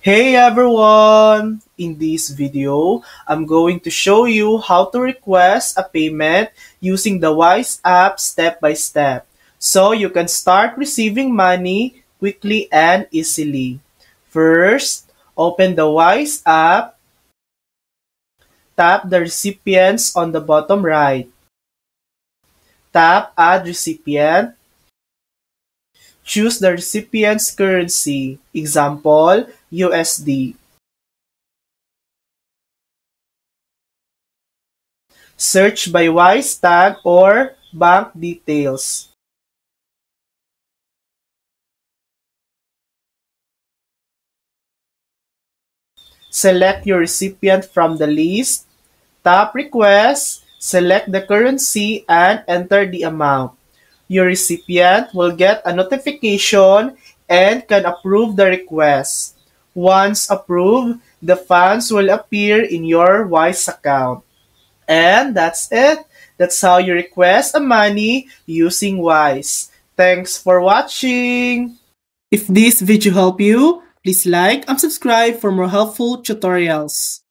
Hey everyone! In this video, I'm going to show you how to request a payment using the Wise app step by step, so you can start receiving money quickly and easily. First, open the Wise app, tap the recipients on the bottom right. Tap Add Recipient. Choose the recipient's currency, example, USD. Search by Wise tag or bank details. Select your recipient from the list. Tap Request, select the currency, and enter the amount. Your recipient will get a notification and can approve the request. Once approved, the funds will appear in your Wise account. And that's it. That's how you request a money using Wise. Thanks for watching. If this video helped you, please like and subscribe for more helpful tutorials.